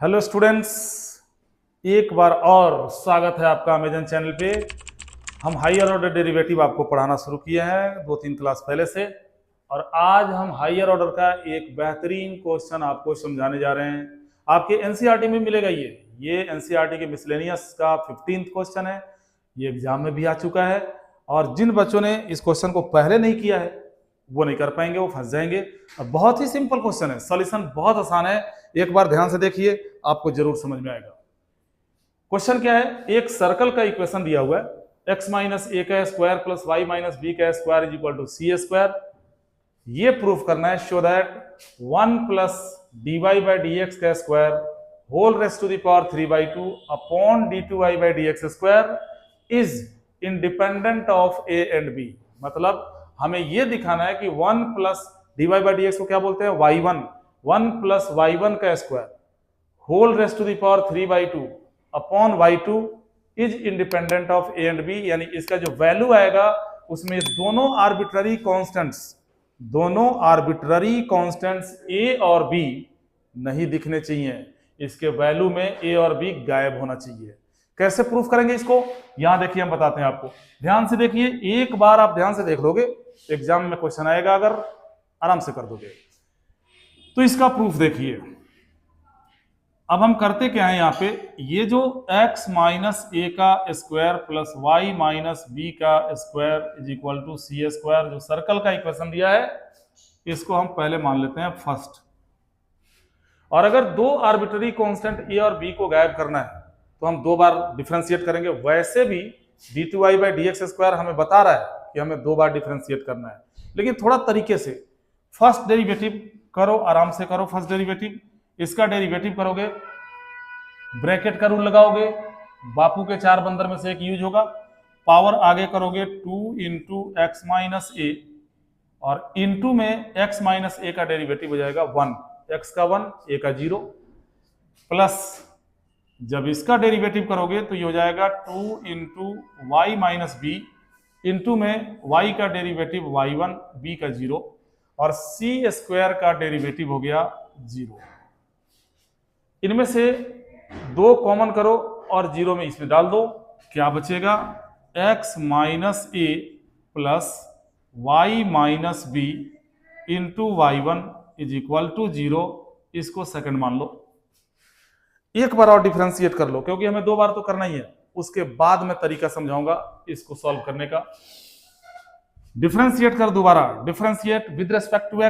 Hello students, एक बार और स्वागत है आपका अमेजन चैनल पे। हम हायर ऑर्डर डेरिवेटिव आपको पढ़ाना शुरू किए हैं 2-3 क्लास पहले से, और आज हम हायर ऑर्डर का एक बेहतरीन क्वेश्चन आपको समझाने जा रहे हैं। आपके एनसीईआरटी में मिलेगा ये एनसीईआरटी के मिसलेनियस का 15th क्वेश्चन है। ये एग्जाम में भी आ चुका है, और जिन बच्चों ने इस क्वेश्चन को पहले नहीं किया है वो नहीं कर पाएंगे, वो फंस जाएंगे। और बहुत ही सिंपल क्वेश्चन है, सॉल्यूशन बहुत आसान है। एक बार ध्यान से देखिए, आपको जरूर समझ में आएगा। क्वेश्चन क्या है, एक सर्कल का इक्वेशन दिया हुआ है x माइनस ए का square plus y minus b का square is equal to c square. ये प्रूफ करना है, show that 1 plus d y by d x का square whole raised to the power 3/2 upon d two y by d x square is independent of a and b. मतलब हमें यह दिखाना है कि 1 plus d y by d x को क्या बोलते हैं, y1, 1 प्लस y1 का square whole raised to the power 3/2 upon y2 is independent of a and b. यानी इसका जो वैल्यू आएगा उसमें दोनों आर्बिट्ररी कॉन्स्टेंट्स ए और बी नहीं दिखने चाहिए। इसके वैल्यू में ए और बी गायब होना चाहिए। कैसे प्रूफ करेंगे इसको, यहां देखिए हम बताते हैं आपको। ध्यान से देखिए, एक बार आप ध्यान से देख लोगे, एग्जाम में क्वेश्चन आएगा, अगर आराम से कर दोगे तो इसका प्रूफ देखिए। अब हम करते क्या है, यहां पे ये जो x माइनस ए का square plus y minus b का square is equal to c square, जो सर्कल का इक्वेशन दिया है, इसको हम पहले मान लेते हैं फर्स्ट। और अगर दो आर्बिट्ररी कांस्टेंट ए और बी को गायब करना है तो हम दो बार डिफरेंशिएट करेंगे। वैसे भी d two y by d x square हमें बता रहा है कि हमें दो बार डिफरेंशिएट करना है, लेकिन थोड़ा तरीके से। फर्स्ट डेरिवेटिव करो, आराम से करो। फर्स्ट डेरिवेटिव, इसका डेरिवेटिव करोगे, ब्रैकेट का रूल लगाओगे, बापू के 4 बंदर में से एक यूज होगा। पावर आगे करोगे 2 इंटू एक्स माइनस ए, और इंटू में x माइनस ए का डेरिवेटिव हो जाएगा 1, x का 1 a का 0, प्लस जब इसका डेरिवेटिव करोगे तो ये हो जाएगा 2 into y minus b, into में y का डेरिवेटिव y1 b का 0, और c स्क्वायर का डेरिवेटिव हो गया 0। इनमें से 2 कॉमन करो और 0 में इसमें डाल दो। क्या बचेगा, x minus a plus y minus b into y1 is equal to 0। इसको सेकंड मान लो। एक बार और डिफरेंशिएट कर लो, क्योंकि हमें 2 बार तो करना ही है। उसके बाद मैं तरीका समझाऊंगा इसको सॉल्व करने का। डिफरेंशिएट कर दोबारा, differentiate with respect to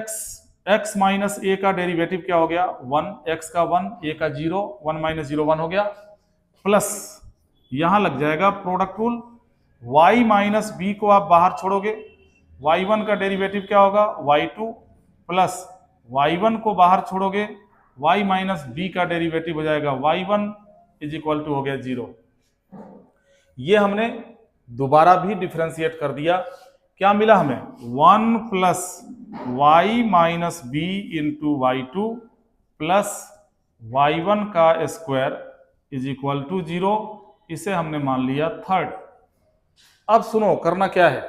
x minus a का डेरिवेटिव क्या हो गया 1, x का 1 a का 0, 1 माइनस 0 1 हो गया, प्लस यहां लग जाएगा product rule. y minus b को आप बाहर छोड़ोगे, y1 का डेरिवेटिव क्या होगा y2, प्लस y1 को बाहर छोड़ोगे, y माइनस बी का डेरिवेटिव हो जाएगा y1 इज इक्वल टू हो गया 0। ये हमने दोबारा भी डिफरेंशिएट कर दिया। क्या मिला हमें, 1 plus y minus b into y2 plus y1 का स्क्वायर इज इक्वल टू 0। इसे हमने मान लिया थर्ड। अब सुनो, करना क्या है,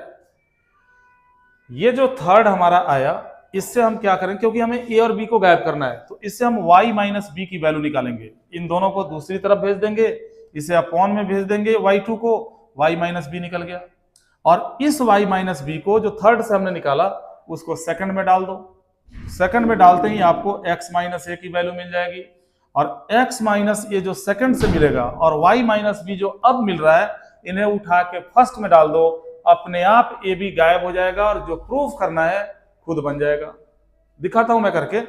ये जो थर्ड हमारा आया, इससे हम क्या करें, क्योंकि हमें ए और बी को गायब करना है, तो इससे हम y माइनस बी की वैल्यू निकालेंगे। इन दोनों को दूसरी तरफ भेज देंगे, इसे अपॉन में भेज देंगे y2 को, y माइनस बी निकल गया। और इस y माइनस बी को जो थर्ड से हमने निकाला उसको सेकंड में डाल दो। सेकंड में डालते ही आपको x माइनस ए की वैल्यू मिल जाएगी, और x माइनस ए जो सेकंड से मिलेगा और y माइनस बी जो अब मिल रहा है, इन्हें उठा के फर्स्ट में डाल दो। अपने आप ए बी गायब हो जाएगा, और जो प्रूफ करना है खुद बन जाएगा। दिखाता हूं मैं करके।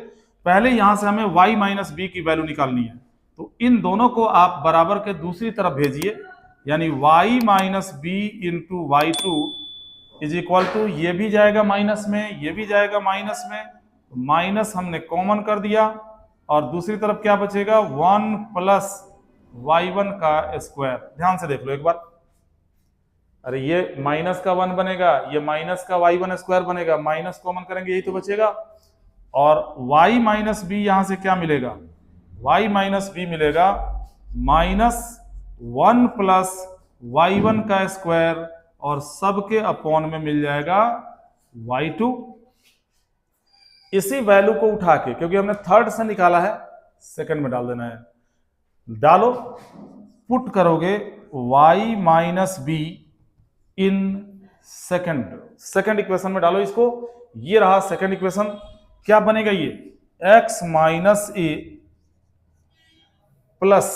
पहले यहां से हमें y माइनस बी की वैल्यू निकालनी है, तो इन दोनों को आप बराबर के दूसरी तरफ भेजिए, यानी y minus b into y2 is equal to, ये भी जाएगा माइनस में, ये भी जाएगा माइनस में, तो माइनस हमने कॉमन कर दिया, और दूसरी तरफ क्या बचेगा 1 प्लस y1 का स्क्वायर। ध्यान से देख लो एक बार, अरे ये माइनस का 1 बनेगा, ये माइनस का y1 स्क्वायर बनेगा, माइनस कॉमन करेंगे यही तो बचेगा। और y माइनस बी यहां से क्या मिलेगा, y माइनस बी मिलेगा माइनस 1 प्लस y1 का स्क्वायर, और सबके अपॉन में मिल जाएगा y2। इसी वैल्यू को उठा के, क्योंकि हमने थर्ड से निकाला है, सेकंड में डाल देना है। डालो, पुट करोगे y minus be in second equation में डालो इसको। ये रहा सेकंड इक्वेशन। क्या बनेगा ये, x minus a plus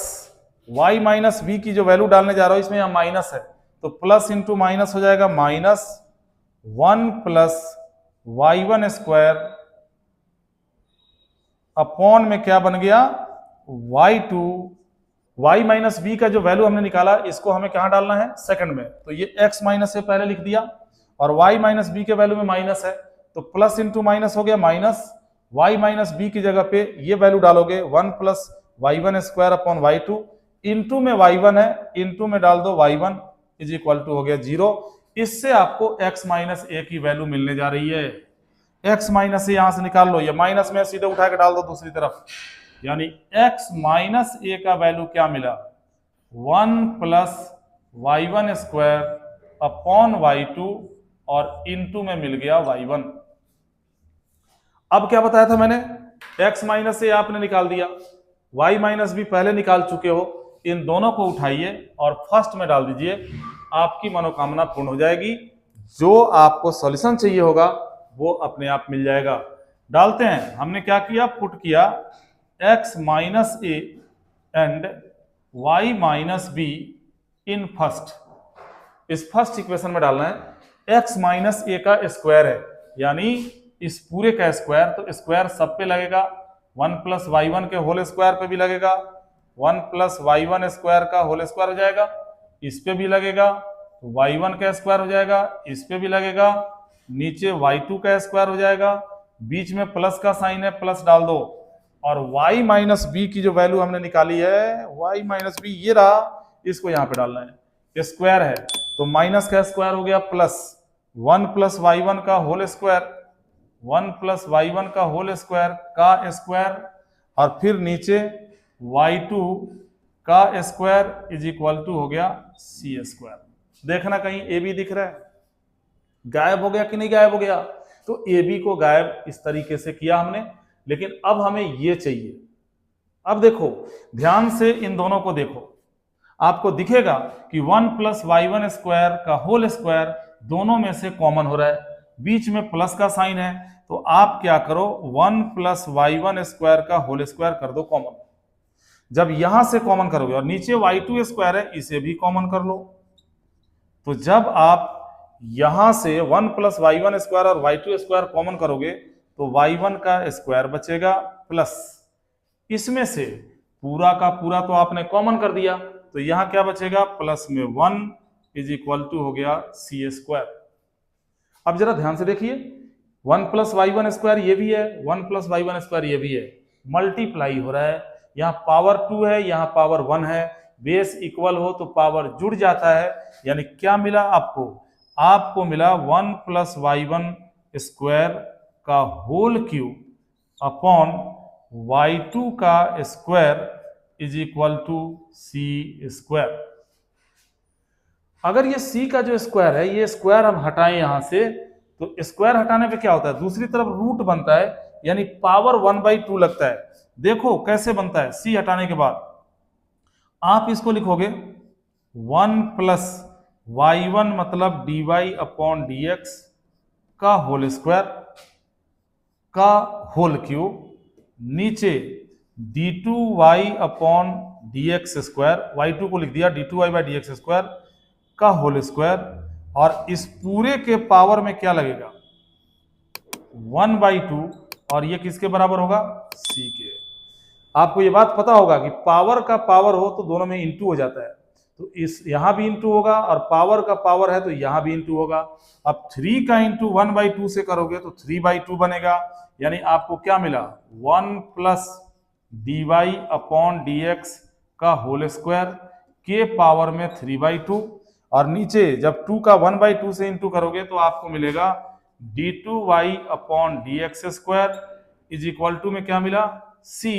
y minus B की जो वैल्यू डालने जा रहा हूं इसमें यहां माइनस है, तो प्लस इंटू माइनस हो जाएगा minus 1 plus y1 square upon में क्या बन गया y2। y माइनस बी का जो वैल्यू हमने निकाला इसको हमें कहां डालना है, सेकंड में, तो ये x माइनस से पहले लिख दिया और y माइनस बी के वैल्यू में माइनस है, तो प्लस इंटू माइनस हो गया माइनस, y माइनस बी की जगह पे ये वैल्यू डालोगे 1 plus y1 square upon y2, into में y1 है, इंटू में डाल दो y1 इज इक्वल टू हो गया 0। इससे आपको x माइनस ए की वैल्यू मिलने जा रही है। x माइनस ए यहां से निकाल लो, ये माइनस में सीधे उठा के डाल दो दूसरी तरफ, यानी x माइनस ए का वैल्यू क्या मिला, 1 plus y1 square upon y2 और इंटू में मिल गया y1। अब क्या बताया था मैंने, x माइनस ए आपने निकाल दिया, y माइनस बी पहले निकाल चुके हो, इन दोनों को उठाइए और फर्स्ट में डाल दीजिए, आपकी मनोकामना पूर्ण हो जाएगी। जो आपको सॉल्यूशन चाहिए होगा वो अपने आप मिल जाएगा। डालते हैं, हमने क्या किया, पुट किया x minus A and y minus be in first. इस फर्स्ट इक्वेशन में डालना है, x माइनस ए का स्क्वायर है, यानी इस पूरे का स्क्वायर, तो स्क्वायर सब पे लगेगा, 1 प्लस y1 के होल स्क्वायर पे भी लगेगा, 1 प्लस y1 स्क्वायर का होल स्क्वायर हो जाएगा, इस पे भी लगेगा, y1 का स्क्वायर हो जाएगा, इस पे भी लगेगा, नीचे y2 का स्क्वायर हो जाएगा, बीच में प्लस का साइन है, प्लस डाल दो, और y माइनस बी की जो वैल्यू हमने निकाली है, y माइनस बी ये रहा, इसको यहां पे डालना है, स्क्वायर है तो माइनस का स्क्वायर हो गया प्लस 1 प्लस y1 का होल स्क्वायर, 1 प्लस y1 का होल स्क्वायर का स्क्वायर, और फिर नीचे y2 का स्क्वायर इज इक्वल टू हो गया सी स्क्वायर। देखना कहीं ए बी दिख रहा है, गायब हो गया कि नहीं गायब हो गया, तो ए बी को गायब इस तरीके से किया हमने, लेकिन अब हमें ये चाहिए। अब देखो ध्यान से इन दोनों को देखो, आपको दिखेगा कि 1 प्लस y1 स्क्वायर का होल स्क्वायर दोनों में से कॉमन हो रहा है, बीच में प्लस का साइन है, तो आप क्या करो 1 प्लस y1 स्क्वायर का होल स्क्वायर कर दो कॉमन। जब यहां से कॉमन करोगे और नीचे y2 स्क्वायर है इसे भी कॉमन कर लो, तो जब आप यहां से 1 प्लस y1 स्क्वायर और y2 स्क्वायर कॉमन करोगे तो y1 का स्क्वायर बचेगा, प्लस इसमें से पूरा का पूरा तो आपने कॉमन कर दिया, तो यहां क्या बचेगा, प्लस में 1 इज इक्वल टू हो गया सी स्क्वायर। अब जरा ध्यान से देखिए, 1 प्लस y1 स्क्वायर ये भी है, 1 प्लस y1 स्क्वायर ये भी है, मल्टीप्लाई हो रहा है, यहाँ पावर 2 है, यहाँ पावर 1 है, बेस इक्वल हो तो पावर जुड़ जाता है, यानी क्या मिला आपको, आपको मिला 1 प्लस y1 स्क्वायर का होल क्यूब अपॉन y2 का square is equal to c square. अगर ये c का जो स्क्वायर है, ये स्क्वायर हम हटाएं यहां से, तो स्क्वायर हटाने पे क्या होता है, दूसरी तरफ रूट बनता है, यानी पावर 1/2 लगता है। देखो कैसे बनता है, c हटाने के बाद आप इसको लिखोगे 1 प्लस y1 मतलब dy अपॉन dx का होल स्क्वायर का होल क्यूब, नीचे d2y upon dx square, y2 को लिख दिया d2y बाई dx स्क्वायर का होल स्क्वायर, और इस पूरे के पावर में क्या लगेगा 1/2, और ये किसके बराबर होगा, c के। आपको ये बात पता होगा कि पावर का पावर हो तो दोनों में इंटू हो जाता है, तो इस यहां भी इंटू होगा, और पावर का पावर है तो यहां भी इंटू होगा। अब 3 का इंटू 1/2 से करोगे तो 3/2 बनेगा, यानी आपको क्या मिला 1 प्लस dy अपॉन dx का होल स्क्वायर के पावर में 3/2, और नीचे जब 2 का 1/2 से इंटू करोगे तो आपको मिलेगा d2y upon dx square is equal to में क्या मिला c,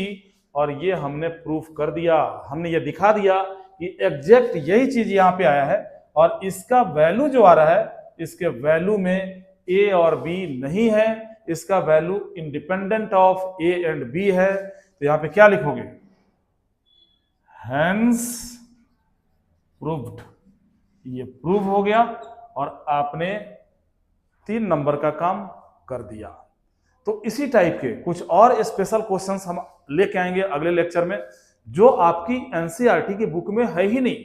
और ये हमने प्रूफ कर दिया, हमने ये दिखा दिया कि एग्जैक्ट यही चीज यहाँ पे आया है, और इसका वैल्यू जो आ रहा है, इसके वैल्यू में a और b नहीं है, इसका value independent of a and b है। तो यहाँ पे क्या लिखोगे, हैंस प्रूव्ड, ये प्रूव हो गया और आपने 3 नंबर का काम कर दिया। तो इसी टाइप के कुछ और स्पेशल क्वेश्चंस हम लेके आएंगे अगले लेक्चर में, जो आपकी एनसीईआरटी की बुक में है ही नहीं,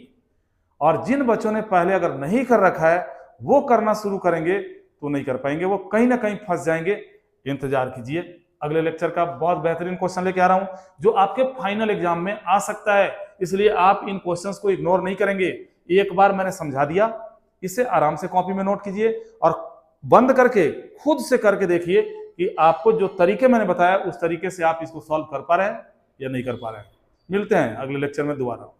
और जिन बच्चों ने पहले अगर नहीं कर रखा है वो करना शुरू करेंगे तो नहीं कर पाएंगे, वो कहीं ना कहीं फंस जाएंगे। इंतजार कीजिए, अगले लेक्चर का बहुत बेहतरीन क्वेश्चन लेके आ रहा हूं जो आपके फाइनल एग्जाम में आ सकता है, इसलिए आप इन क्वेश्चंस को इग्नोर नहीं करेंगे। एक बार मैंने समझा दिया, इसे आराम से कॉपी में नोट कीजिए और बंद करके खुद से करके देखिए कि आपको जो तरीके मैंने बताया उस तरीके से आप इसको सॉल्व कर पा रहे हैं या नहीं कर पा रहे हैं। मिलते हैं अगले लेक्चर में दोबारा।